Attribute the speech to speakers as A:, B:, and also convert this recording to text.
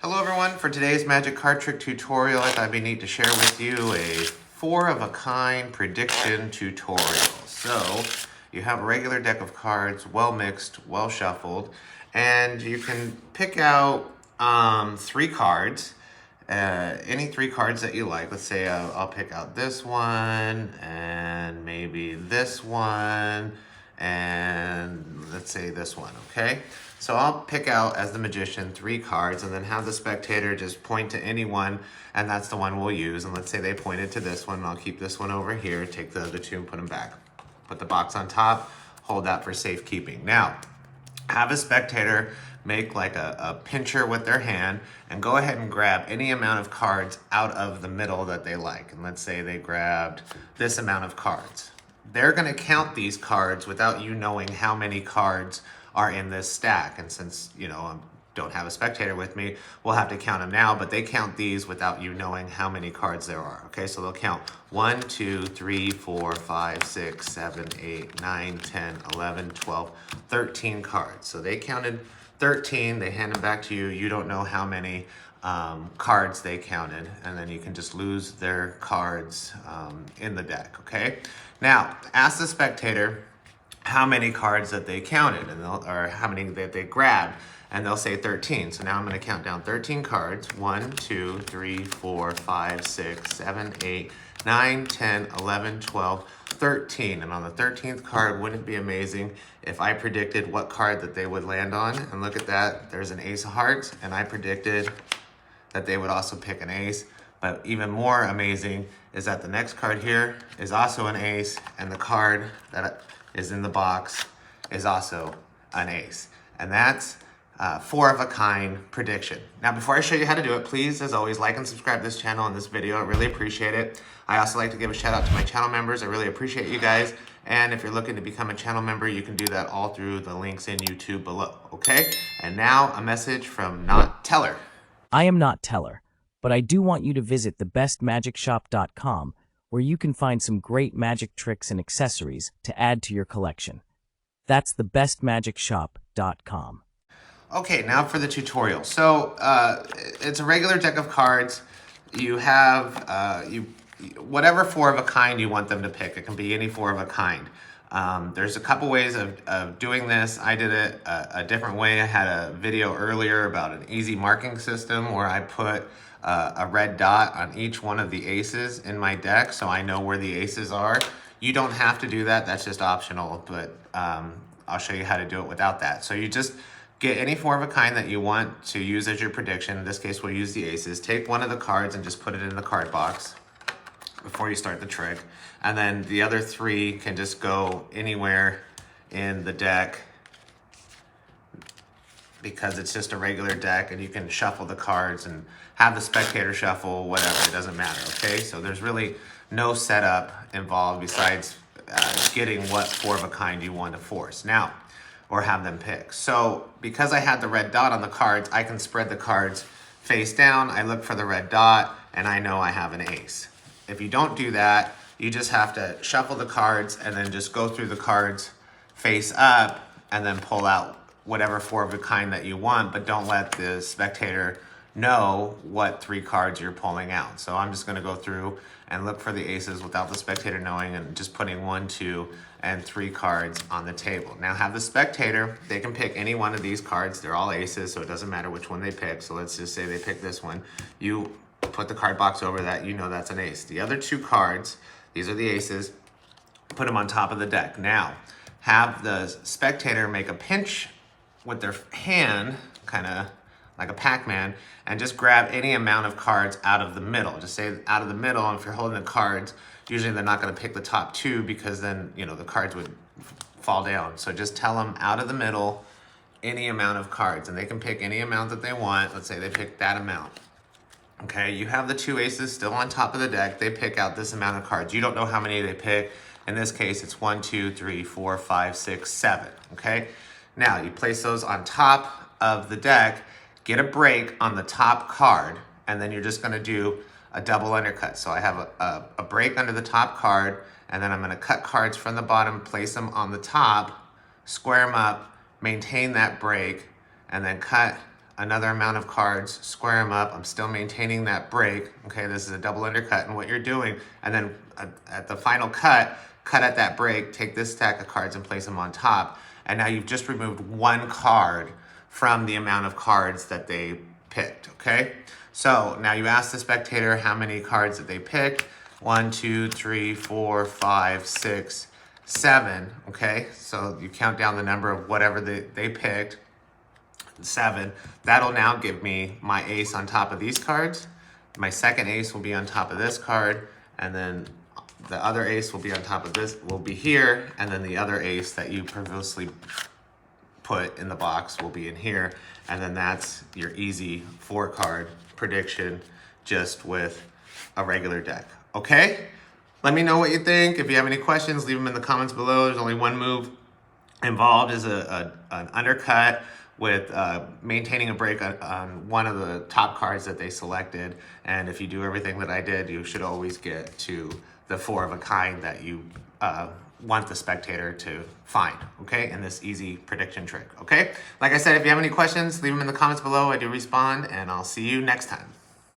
A: Hello everyone, for today's magic card trick tutorial, I thought it'd be neat to share with you a four-of-a-kind prediction tutorial. So, you have a regular deck of cards, well mixed, well shuffled, and you can pick out three cards, any three cards that you like. Let's say I'll pick out this one, and maybe this one, and let's say this one, okay? So I'll pick out, as the magician, three cards and then have the spectator just point to any one, and that's the one we'll use. And let's say they pointed to this one, and I'll keep this one over here, take the other two and put them back. Put the box on top, hold that for safekeeping. Now, have a spectator make like a pincher with their hand and go ahead and grab any amount of cards out of the middle that they like. And let's say they grabbed this amount of cards. They're gonna count these cards without you knowing how many cards are in this stack. And since, I don't have a spectator with me, we'll have to count them now, but they count these without you knowing how many cards there are. Okay, so they'll count 1, 2, 3, 4, 5, 6, 7, 8, 9, 10, 11, 12, 13 cards. So they counted 13, they hand them back to you. You don't know how many cards they counted, and then you can just lose their cards in the deck, okay? Now, ask the spectator how many cards that they counted, or how many that they grabbed, and they'll say 13. So now I'm going to count down 13 cards. 1, 2, 3, 4, 5, 6, 7, 8, 9, 10, 11, 12, 13. And on the 13th card, wouldn't it be amazing if I predicted what card that they would land on? And look at that, there's an ace of hearts, and I predicted that they would also pick an ace. But even more amazing is that the next card here is also an ace, and the card that is in the box is also an ace. And that's four-of-a-kind prediction. Now, before I show you how to do it, please, as always, like and subscribe to this channel and this video. I really appreciate it. I also like to give a shout out to my channel members. I really appreciate you guys. And if you're looking to become a channel member, you can do that all through the links in YouTube below, okay? And now, a message from Not Teller.
B: I am not Teller, but I do want you to visit thebestmagicshop.com, where you can find some great magic tricks and accessories to add to your collection. That's thebestmagicshop.com.
A: Okay, now for the tutorial. So it's a regular deck of cards. You have whatever four-of-a-kind you want them to pick. It can be any four-of-a-kind. There's a couple ways of doing this. I did it a different way. I had a video earlier about an easy marking system where I put a red dot on each one of the aces in my deck so I know where the aces are. You don't have to do that. That's just optional, but I'll show you how to do it without that. So you just get any four-of-a-kind that you want to use as your prediction. In this case, we'll use the aces. Take one of the cards and just put it in the card box before you start the trick. And then the other three can just go anywhere in the deck because it's just a regular deck, and you can shuffle the cards and have the spectator shuffle, whatever, it doesn't matter, okay? So there's really no setup involved besides getting what four-of-a-kind you want to force. Now, or have them pick. So because I had the red dot on the cards, I can spread the cards face down. I look for the red dot, and I know I have an ace. If you don't do that, you just have to shuffle the cards and then just go through the cards face up and then pull out whatever four-of-a-kind that you want, but don't let the spectator know what three cards you're pulling out. So I'm just going to go through and look for the aces without the spectator knowing, and just putting 1, 2, and 3 cards on the table. Now have the spectator, they can pick any one of these cards. They're all aces, so it doesn't matter which one they pick. So let's just say they pick this one. You put the card box over that, you know that's an ace. The other two cards, these are the aces, put them on top of the deck. Now, have the spectator make a pinch with their hand, kind of like a Pac-Man, and just grab any amount of cards out of the middle. Just say out of the middle, and if you're holding the cards, usually they're not going to pick the top two because then, the cards would fall down. So just tell them out of the middle, any amount of cards, and they can pick any amount that they want. Let's say they pick that amount. Okay, you have the two aces still on top of the deck. They pick out this amount of cards. You don't know how many they pick. In this case, it's 1, 2, 3, 4, 5, 6, 7. Okay, now you place those on top of the deck, get a break on the top card, and then you're just going to do a double undercut. So I have a break under the top card, and then I'm going to cut cards from the bottom, place them on the top, square them up, maintain that break, and then cut another amount of cards, square them up. I'm still maintaining that break. Okay, this is a double undercut and what you're doing. And then at the final cut at that break, take this stack of cards and place them on top. And now you've just removed one card from the amount of cards that they picked, okay? So now you ask the spectator how many cards that they picked. 1, 2, 3, 4, 5, 6, 7, okay? So you count down the number of whatever they picked, 7. That'll now give me my ace on top of these cards. My second ace will be on top of this card, and then the other ace will be on top of this, will be here, and then the other ace that you previously put in the box will be in here, and then that's your easy 4-card prediction just with a regular deck. Okay? Let me know what you think. If you have any questions, leave them in the comments below. There's only one move involved, is an undercut with maintaining a break on one of the top cards that they selected. And if you do everything that I did, you should always get to the 4 of a kind that you want the spectator to find, okay, in this easy prediction trick, okay? Like I said, if you have any questions, leave them in the comments below. I do respond, and I'll see you next time.